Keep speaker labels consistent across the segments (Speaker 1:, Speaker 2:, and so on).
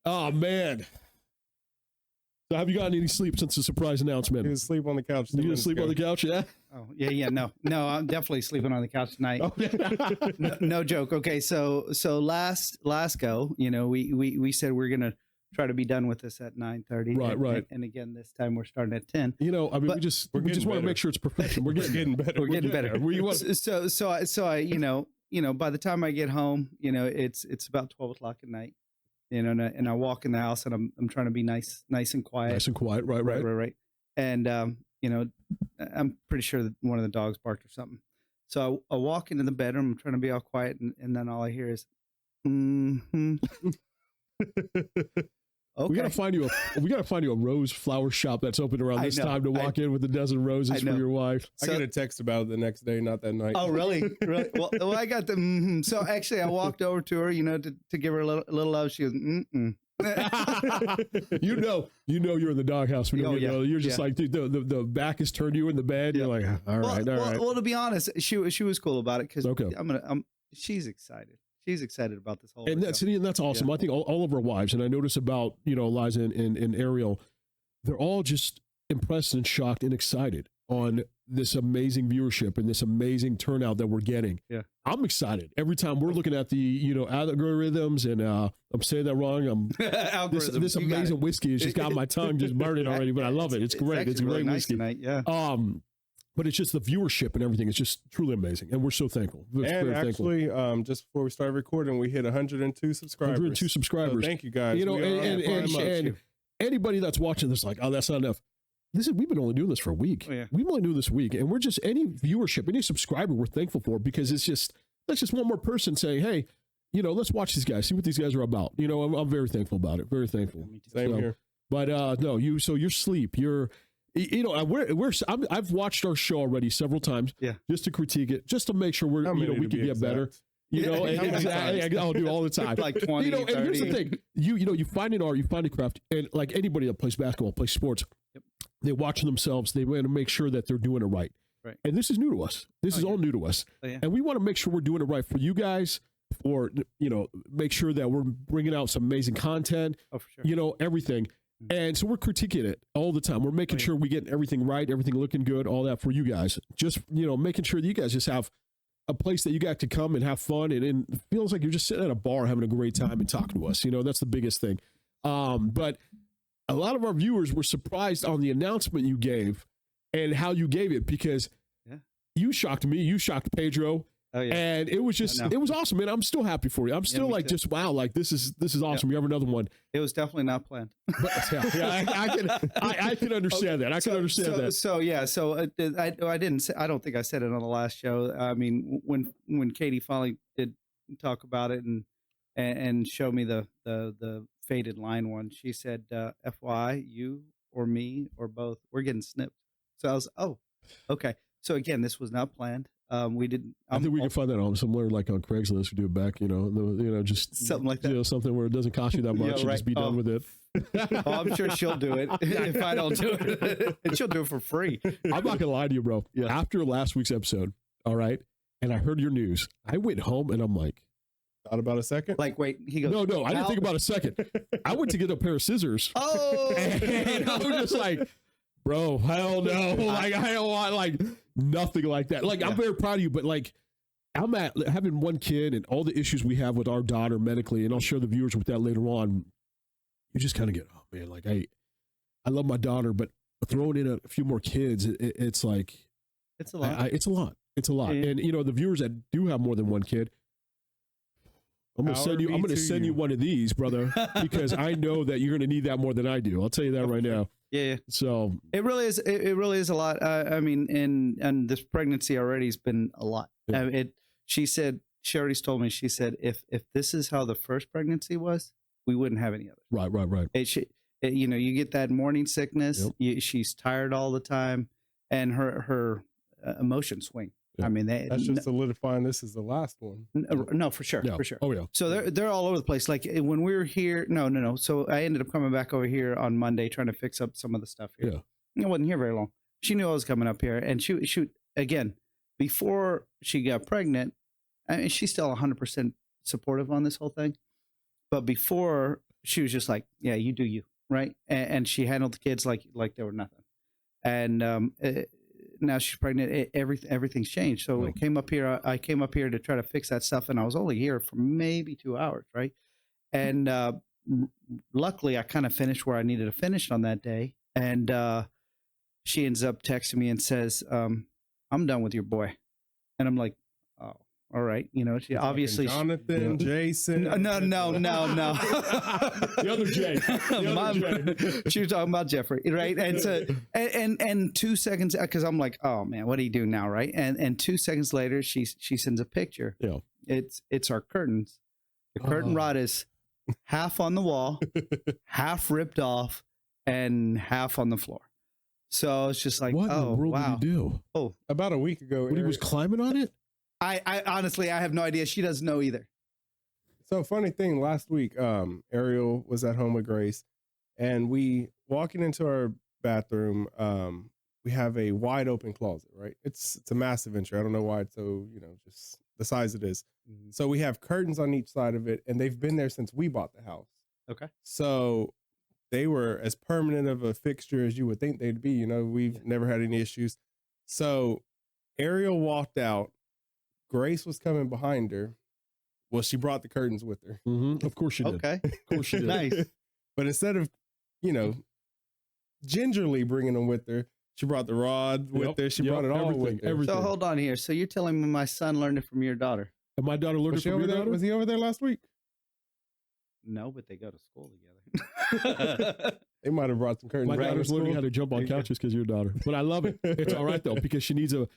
Speaker 1: Oh, man. So have you gotten any sleep since the surprise announcement?
Speaker 2: You sleep on the couch.
Speaker 1: You gonna sleep on the couch? Yeah.
Speaker 3: Oh, yeah. No, I'm definitely sleeping on the couch tonight.
Speaker 1: Okay.
Speaker 3: No joke. Okay. So last go, we said we're going to try to be done with this at 9:30.
Speaker 1: Right.
Speaker 3: And again, this time we're starting at 10.
Speaker 1: I mean,
Speaker 3: but
Speaker 1: we just want to make sure it's professional. We're getting better.
Speaker 3: We're getting better. So I, by the time I get home, it's about 12 o'clock at night, and I walk in the house and I'm trying to be nice and quiet.
Speaker 1: Nice and quiet. Right.
Speaker 3: And, I'm pretty sure that one of the dogs barked or something. So I walk into the bedroom, I'm trying to be all quiet. And then all I hear is,
Speaker 1: Okay. We gotta find you a rose flower shop that's open around this time to walk in with a dozen roses for your wife.
Speaker 2: I get a text about it the next day, not that night.
Speaker 3: Oh, really? Really? Well, I got the. So actually, I walked over to her, to give her a little love. She was,
Speaker 1: you know you're in the doghouse when you're just like, dude, the back is turned to you in the bed. You're like, all right.
Speaker 3: Well, to be honest, she was cool about it because she's excited. She's excited about this whole.
Speaker 1: And that's awesome. Yeah. I think all of our wives, and I notice about Eliza and Ariel, they're all just impressed and shocked and excited on this amazing viewership and this amazing turnout that we're getting.
Speaker 3: Yeah,
Speaker 1: I'm excited every time we're looking at the algorithms, and I'm saying that wrong. This amazing whiskey has just got my tongue just burning already, but I love it. It's great. It's a great whiskey.
Speaker 3: Tonight, yeah.
Speaker 1: But it's just the viewership and everything. It's just truly amazing. And we're so thankful.
Speaker 2: And actually, just before we started recording, we hit 102 subscribers.
Speaker 1: 102 subscribers.
Speaker 2: So thank you guys.
Speaker 1: And anybody that's watching this, like, oh, that's not enough. We've been only doing this for a week.
Speaker 3: Oh, yeah.
Speaker 1: We've only doing this a week. And we're just, any viewership, any subscriber we're thankful for, because that's just one more person saying, hey, let's watch these guys, see what these guys are about. I'm very thankful about it. Very thankful.
Speaker 2: Same here.
Speaker 1: But no, so your sleep, I've watched our show already several times, just to critique it, just to make sure we can get better. I'll do all the time.
Speaker 3: Like 20,
Speaker 1: and here's the thing: you find an art, you find a craft, and like anybody that plays basketball, plays sports, they watch themselves. They want to make sure that they're doing it right.
Speaker 3: Right.
Speaker 1: And this is new to us. This is all new to us, and we want to make sure we're doing it right for you guys. Or make sure that we're bringing out some amazing content.
Speaker 3: Oh, for sure.
Speaker 1: Everything. And so we're critiquing it all the time. We're making sure we get everything right, everything looking good, all that for you guys. Just, making sure that you guys just have a place that you got to come and have fun. And it feels like you're just sitting at a bar having a great time and talking to us. That's the biggest thing. But a lot of our viewers were surprised on the announcement you gave and how you gave it, because you shocked me. You shocked Pedro.
Speaker 3: Oh, yeah.
Speaker 1: And it was awesome, man. I'm still happy for you. I'm still just wow, like this is awesome. You have another one.
Speaker 3: It was definitely not planned.
Speaker 1: But, I can understand that. I can understand that.
Speaker 3: I didn't say, I don't think I said it on the last show. I mean, when Katie finally did talk about it and show me the faded line one, she said, FYI, you or me or both, we're getting snipped. So I was, okay. So again, this was not planned. We didn't.
Speaker 1: I think we can find that on somewhere like on Craigslist. We do it back, just
Speaker 3: something like that.
Speaker 1: Something where it doesn't cost you that much. Just be done with it.
Speaker 3: I'm sure she'll do it if I don't do it. And she'll do it for free.
Speaker 1: I'm not gonna lie to you, bro. Yeah. After last week's episode, all right, and I heard your news, I went home and I'm like,
Speaker 2: thought about a second.
Speaker 3: Like, wait, he goes,
Speaker 1: no, I didn't think about a second. I went to get a pair of scissors.
Speaker 3: Oh,
Speaker 1: and I was just like, bro, hell no. Like, I don't want nothing like that. Like, I'm very proud of you, but like, I'm at having one kid and all the issues we have with our daughter medically, and I'll share the viewers with that later on. You just kind of get, oh man, like I love my daughter, but throwing in a few more kids, it's like,
Speaker 3: it's a lot.
Speaker 1: It's a lot. It's a lot. Yeah. And the viewers that do have more than one kid, I'm going to send you one of these, brother, because I know that you're going to need that more than I do. I'll tell you that right now.
Speaker 3: Yeah.
Speaker 1: So
Speaker 3: it really is. It really is a lot. I mean, and this pregnancy already has been a lot. Yeah. She already told me, she said, if this is how the first pregnancy was, we wouldn't have any others.
Speaker 1: Right.
Speaker 3: You get that morning sickness. Yep. She's tired all the time, and her emotions swing. Yeah. I mean,
Speaker 2: that's just solidifying this is the last one.
Speaker 3: No, for sure, for sure.
Speaker 1: Oh yeah.
Speaker 3: So they're all over the place. Like when we were here, no. So I ended up coming back over here on Monday trying to fix up some of the stuff here. Yeah. I wasn't here very long. She knew I was coming up here, and she again, before she got pregnant, I mean, she's still 100% supportive on this whole thing. But before she was just like, yeah, you do you, right? And she handled the kids like they were nothing. And now she's pregnant. Everything's changed. So I came up here to try to fix that stuff, and I was only here for maybe 2 hours, right? And luckily, I kind of finished where I needed to finish on that day. And she ends up texting me and says, I'm done with your boy. And I'm like, oh, all right. You know, she
Speaker 2: It's
Speaker 3: obviously
Speaker 2: Jonathan, Jason.
Speaker 3: No.
Speaker 1: The other Jay.
Speaker 3: She was talking about Jeffrey, right? And so, and 2 seconds, because I'm like, oh man, what do you do now, right? And 2 seconds later, she sends a picture.
Speaker 1: Yeah,
Speaker 3: it's our curtains. The curtain rod is half on the wall, half ripped off, and half on the floor. So it's just like,
Speaker 1: what in the world did he do?
Speaker 3: Oh,
Speaker 2: About a week ago.
Speaker 1: When he was climbing on it?
Speaker 3: I honestly, I have no idea. She doesn't know either.
Speaker 2: So funny thing, last week, Ariel was at home with Grace, and we walking into our bathroom. We have a wide open closet, right? It's a massive entry. I don't know why it's so, just the size it is.
Speaker 3: Mm-hmm.
Speaker 2: So we have curtains on each side of it, and they've been there since we bought the house.
Speaker 3: Okay.
Speaker 2: So they were as permanent of a fixture as you would think they'd be. We've never had any issues. So Ariel walked out. Grace was coming behind her. Well, she brought the curtains with her.
Speaker 1: Mm-hmm. Of course she did.
Speaker 3: Okay.
Speaker 1: Of course she did.
Speaker 3: Nice.
Speaker 2: But instead of, gingerly bringing them with her, she brought the rod with her. She brought it all with her.
Speaker 3: So hold on here. So you're telling me my son learned it from your daughter?
Speaker 1: And my daughter learned it from your daughter?
Speaker 2: Was he over there last week?
Speaker 3: No, but they go to school together.
Speaker 2: They might have brought some curtains.
Speaker 1: My daughter's learning how to jump on
Speaker 2: There you go.
Speaker 1: couches because your daughter. But I love it. It's all right though, because she needs to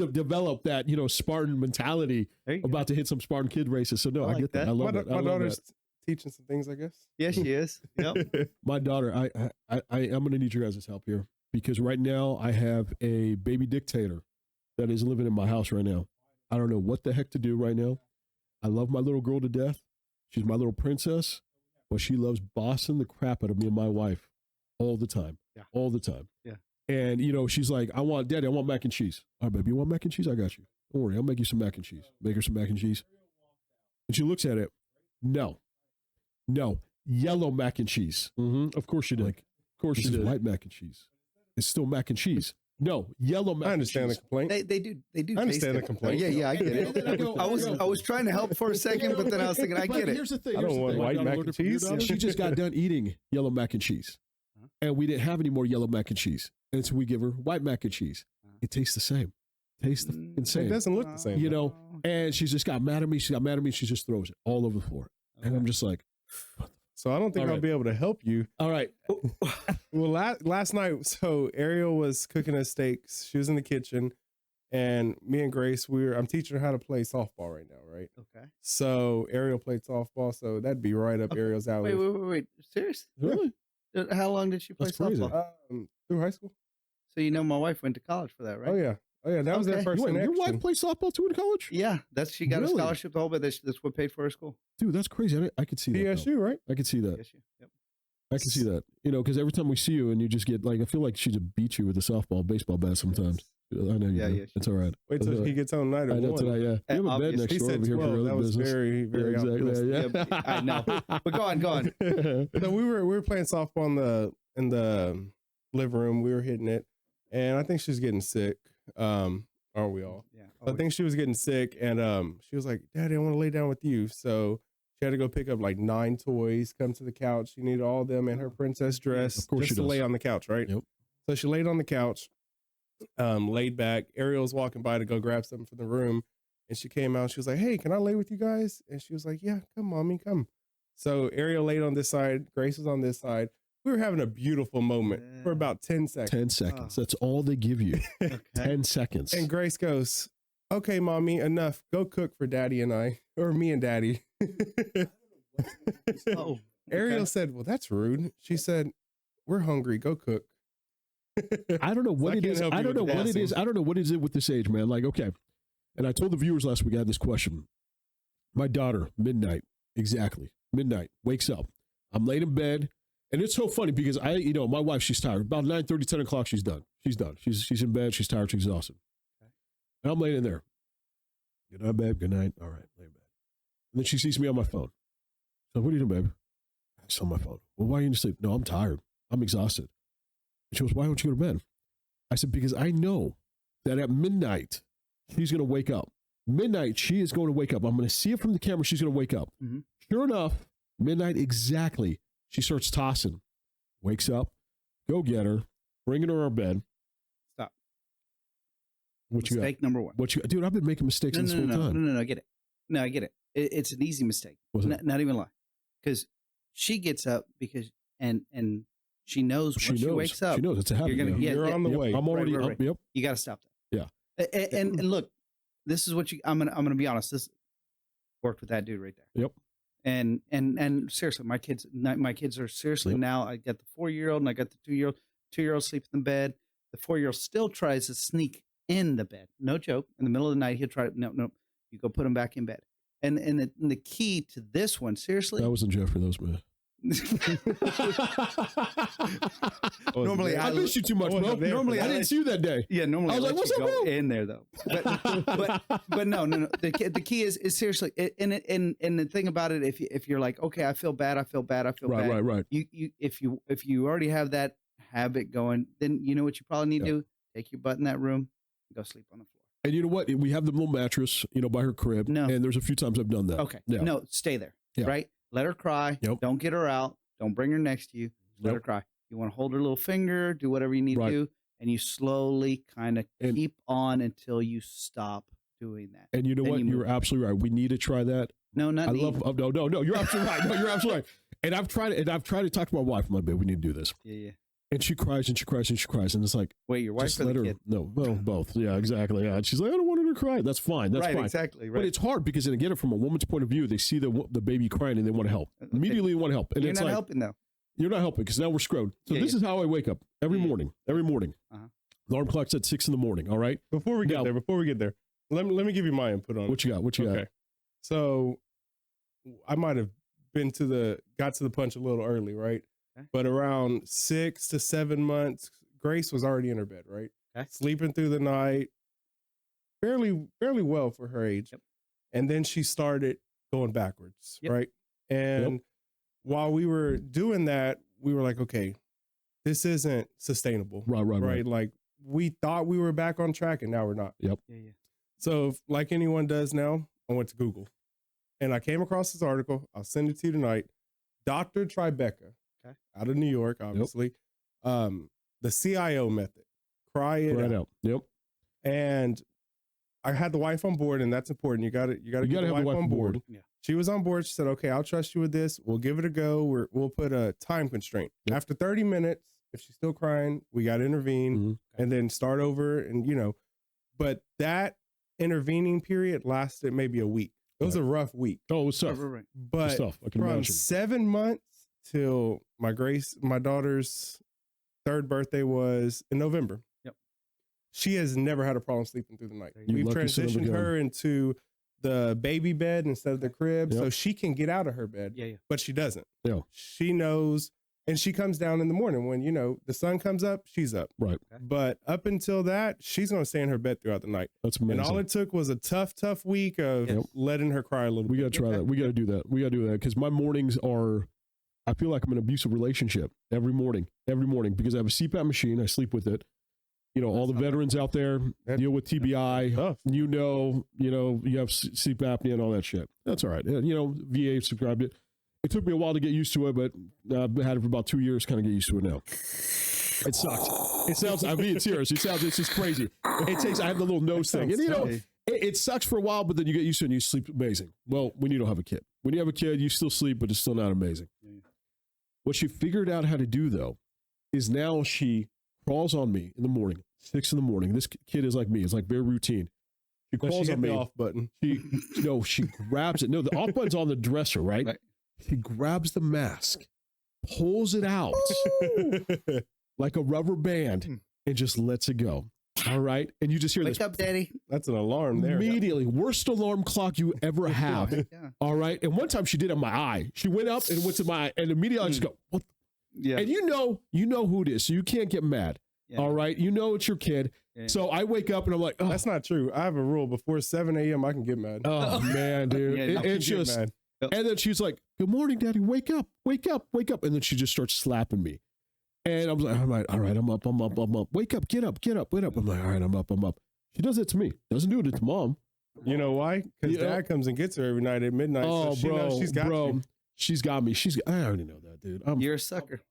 Speaker 1: develop that, Spartan mentality about to hit some Spartan kid races. So no, I get that. I love it.
Speaker 2: My daughter's teaching some things, I guess.
Speaker 3: Yes, she is. Yep.
Speaker 1: My daughter, I'm going to need your guys' help here, because right now I have a baby dictator that is living in my house right now. I don't know what the heck to do right now. I love my little girl to death. She's my little princess, but she loves bossing the crap out of me and my wife all the time.
Speaker 3: Yeah.
Speaker 1: All the time.
Speaker 3: Yeah.
Speaker 1: And, she's like, Daddy, I want mac and cheese. All right, baby, you want mac and cheese? I got you. Don't worry, I'll make you some mac and cheese. Make her some mac and cheese. And she looks at it. No, yellow mac and cheese. Mm-hmm. Of course she did. Of course she did. White mac and cheese. It's still mac and cheese. No, yellow mac and cheese.
Speaker 2: I understand the complaint.
Speaker 3: They do.
Speaker 2: I understand the complaint.
Speaker 3: Yeah, I get it. I was trying to help for a second, but then I was thinking, I get it.
Speaker 1: Here's the thing.
Speaker 2: I don't want white mac and cheese.
Speaker 1: She just got done eating yellow mac and cheese, and we didn't have any more yellow mac and cheese, and so we give her white mac and cheese. It tastes the same. Tastes the fucking same.
Speaker 2: It doesn't look the same.
Speaker 1: And she's just got mad at me. She got mad at me. She just throws it all over the floor, and I'm just like.
Speaker 2: So I don't think I'll be able to help you.
Speaker 1: All right.
Speaker 2: Well, last night, so Ariel was cooking us steaks. She was in the kitchen, and me and Grace, I'm teaching her how to play softball right now, right?
Speaker 3: Okay.
Speaker 2: So Ariel played softball, so that'd be right up Ariel's alley.
Speaker 3: Wait. Seriously?
Speaker 1: Really?
Speaker 3: How long did she play
Speaker 1: That's crazy.
Speaker 3: softball?
Speaker 2: Through high school.
Speaker 3: So my wife went to college for that, right?
Speaker 2: Oh yeah, that was their first
Speaker 1: Your
Speaker 2: connection.
Speaker 1: wife played softball too in college?
Speaker 3: Yeah, she got
Speaker 1: Really?
Speaker 3: a scholarship the whole bit. That's what paid for her school.
Speaker 1: Dude, that's crazy. I could see that.
Speaker 2: PSU, right?
Speaker 1: I could see that.
Speaker 3: Yep.
Speaker 1: I can see that. Because every time we see you and you just get I feel like she just beat you with a softball, baseball bat sometimes. I know you do. It's all right.
Speaker 2: Wait till he gets home tonight.
Speaker 1: I know tonight, yeah. You have a bed next
Speaker 2: He
Speaker 1: door
Speaker 2: said
Speaker 1: over here for
Speaker 2: 12.
Speaker 1: your
Speaker 2: That
Speaker 1: other
Speaker 2: was
Speaker 1: business.
Speaker 2: very, very optimistic.
Speaker 1: Yeah.
Speaker 3: Yeah, I know. But go on.
Speaker 2: So we were playing softball in the living room. We were hitting it, and I think she was getting sick. Aren't we all?
Speaker 3: Yeah.
Speaker 2: I think she was getting sick, and she was like, "Daddy, I want to lay down with you." So she had to go pick up like 9 toys, come to the couch. She needed all of them and her princess dress
Speaker 1: Of course
Speaker 2: just to lay on the couch, right?
Speaker 1: Yep.
Speaker 2: So she laid on the couch, laid back. Ariel was walking by to go grab something from the room, and she came out. She was like, "Hey, can I lay with you guys?" And she was like, "Yeah, come, mommy, come." So Ariel laid on this side. Grace was on this side. We were having a beautiful moment for about 10 seconds.
Speaker 1: 10 seconds. That's all they give you.
Speaker 3: Okay.
Speaker 1: 10 seconds.
Speaker 2: And Grace goes, "Okay, mommy, enough. Go cook for daddy and I, or me and daddy."
Speaker 3: Oh,
Speaker 2: Ariel said, "Well, that's rude." She said, "We're hungry. Go cook."
Speaker 1: I don't know what
Speaker 2: I
Speaker 1: it
Speaker 2: can't
Speaker 1: is.
Speaker 2: help you
Speaker 1: I don't
Speaker 2: with
Speaker 1: know
Speaker 2: the
Speaker 1: what it
Speaker 2: bossing.
Speaker 1: is. I don't know what is it with this age, man. Like, okay. And I told the viewers last week I had this question. My daughter, midnight, exactly. Midnight, wakes up. I'm laid in bed. And it's so funny because my wife, she's tired. About 9:30, 10 o'clock, she's done. She's done. She's in bed. She's tired. She's exhausted. And I'm laying in there. Good night, babe. Good night. All right, lay in bed. And then she sees me on my phone. So what are you doing, babe? She's on my phone. Well, why are you in sleep? No, I'm tired. I'm exhausted. She goes, why don't you go to bed? I said, because I know that at midnight, she's going to wake up. Midnight, she is going to wake up. I'm going to see it from the camera. She's going to wake up. Mm-hmm. Sure enough, midnight exactly. She starts tossing, wakes up, go get her, bring her to our bed.
Speaker 3: Stop.
Speaker 1: What
Speaker 3: mistake
Speaker 1: you got?
Speaker 3: Number one.
Speaker 1: Dude, I've been making mistakes this whole time.
Speaker 3: No, I get it. No, I get it. It's an easy mistake. Not even lie. Because she gets up and she knows when she wakes up.
Speaker 1: She knows it's a habit.
Speaker 2: You're on the way.
Speaker 1: I'm already up. Yep.
Speaker 3: You got to stop that.
Speaker 1: Yeah.
Speaker 3: And look, this is what I'm gonna be honest. This worked with that dude right there.
Speaker 1: Yep.
Speaker 3: And seriously, my kids are seriously now. I got the 4-year-old and I got the 2-year-old. 2-year-old sleeps in bed. The 4-year-old still tries to sneak in the bed. No joke. In the middle of the night, he'll try. No. You go put him back in bed. And the key to this one, seriously,
Speaker 1: that wasn't Jeff for those, man.
Speaker 3: Normally,
Speaker 1: I missed you too much, bro. Normally, I didn't see you that day.
Speaker 3: Yeah, normally
Speaker 1: I was like, "What's up, bro?"
Speaker 3: In there though, but no. The key is seriously, and the thing about it, if you're like, okay, I feel bad.
Speaker 1: Right.
Speaker 3: If you already have that habit going, then you know what you probably need to do: take your butt in that room, and go sleep on the floor.
Speaker 1: And you know what? We have the little mattress, by her crib.
Speaker 3: No.
Speaker 1: And there's a few times I've done that.
Speaker 3: Okay. Yeah. No, stay there. Yeah. Right? Let her cry. Yep. Don't get her out. Don't bring her next to you. Let her cry. You want to hold her little finger, do whatever you need to do, and you slowly kind of keep on until you stop doing that.
Speaker 1: And you know what? You're absolutely right. We need to try that.
Speaker 3: No, not
Speaker 1: No, you're absolutely right. No, you're absolutely right. And I've tried it, and I've tried to talk to my wife. I'm like, babe, we need to do this.
Speaker 3: Yeah.
Speaker 1: And she cries and she cries and she cries. And it's like,
Speaker 3: wait, your wife or the kid?
Speaker 1: No, well, both. Yeah, exactly. Yeah. And she's like, I don't want her to cry. That's fine. That's fine.
Speaker 3: Exactly. Right.
Speaker 1: But it's hard because, and again, from a woman's point of view, they see the baby crying and they want to help. Immediately they want to help. And
Speaker 3: you're not helping though.
Speaker 1: You're not helping because now we're screwed. So this is how I wake up every morning. Every morning. Alarm clock's at 6 a.m. All right.
Speaker 2: Before we get there, let me give you my input on
Speaker 1: what you got. What you got?
Speaker 2: So I might have got to the punch a little early, right? Okay. But around 6 to 7 months, Grace was already in her bed, right? Okay. Sleeping through the night, fairly well for her age. Yep. And then she started going backwards, right? And while we were doing that, we were like, okay, this isn't sustainable. Right. Like we thought we were back on track and now we're not.
Speaker 1: Yep.
Speaker 3: Yeah.
Speaker 2: So like anyone does now, I went to Google and I came across this article. I'll send it to you tonight. Dr. Tribeca. Okay. Out of New York, obviously. The CIO method. Cry it out.
Speaker 1: Yep.
Speaker 2: And I had the wife on board, and that's important. You got to get the wife on board. Yeah. She was on board. She said, "Okay, I'll trust you with this. We'll give it a go. We'll put a time constraint. Yep. After 30 minutes, if she's still crying, we got to intervene and then start over." And but that intervening period lasted maybe a week. It was a rough week.
Speaker 1: Oh, it was tough.
Speaker 3: Right.
Speaker 2: But
Speaker 1: I can
Speaker 2: from
Speaker 1: imagine.
Speaker 2: 7 months till my daughter's 3rd birthday was in November. Yep. She has never had a problem sleeping through the night. We've transitioned her into the baby bed instead of the crib, so she can get out of her bed. Yeah. But she doesn't.
Speaker 1: Yeah.
Speaker 2: She knows, and she comes down in the morning when the sun comes up. She's up.
Speaker 1: Right.
Speaker 2: Okay. But up until that, she's going to stay in her bed throughout the night.
Speaker 1: That's amazing.
Speaker 2: And all it took was a tough week of letting her cry a little bit.
Speaker 1: We got to try that. We got to do that. Because my mornings are. I feel like I'm in an abusive relationship every morning because I have a CPAP machine. I sleep with it. All the veterans out there deal with TBI. You have sleep apnea and all that shit. That's all right. VA subscribed it. It took me a while to get used to it, but I've had it for about 2 years. Kind of get used to it now. It sucks. It sounds. I'm being serious. It's just crazy. I have the little nose thing, and it sucks for a while, but then you get used to it and you sleep amazing. Well, when you don't have a kid, when you have a kid, you still sleep, but it's still not amazing. Yeah. What she figured out how to do, though, is now she crawls on me in the morning, 6 a.m. This kid is like me. It's like very routine. She crawls on me.
Speaker 2: The off button.
Speaker 1: She grabs it. No, the off button's on the dresser, right? She grabs the mask, pulls it out like a rubber band, and just lets it go. All right. And you just hear this.
Speaker 3: Wake up, Daddy.
Speaker 2: That's an alarm there.
Speaker 1: Immediately. Worst alarm clock you ever have. Yeah. All right. And one time she did it on my eye. She went up and went to my eye. And immediately I just go, what? Yeah. And you know who it is. So you can't get mad. Yeah. All right. It's your kid. Yeah. So I wake up and I'm like, oh.
Speaker 2: That's not true. I have a rule. Before 7 a.m. I can get mad.
Speaker 1: Oh, man, dude. It's just,
Speaker 3: Yep.
Speaker 1: And then she's like, "Good morning, Daddy. Wake up, wake up, wake up." And then she just starts slapping me. And I'm like, all right, I'm up. Wake up, get up, get up, get up. I'm like, all right, I'm up. She does it to me. Doesn't do it to mom.
Speaker 2: You know why? Because Dad comes and gets her every night at midnight.
Speaker 1: Oh,
Speaker 2: so she knows she's got you.
Speaker 1: She's got me. I already know that, dude.
Speaker 3: You're a sucker.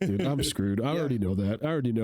Speaker 1: Dude, I'm screwed. I already know that. I already know.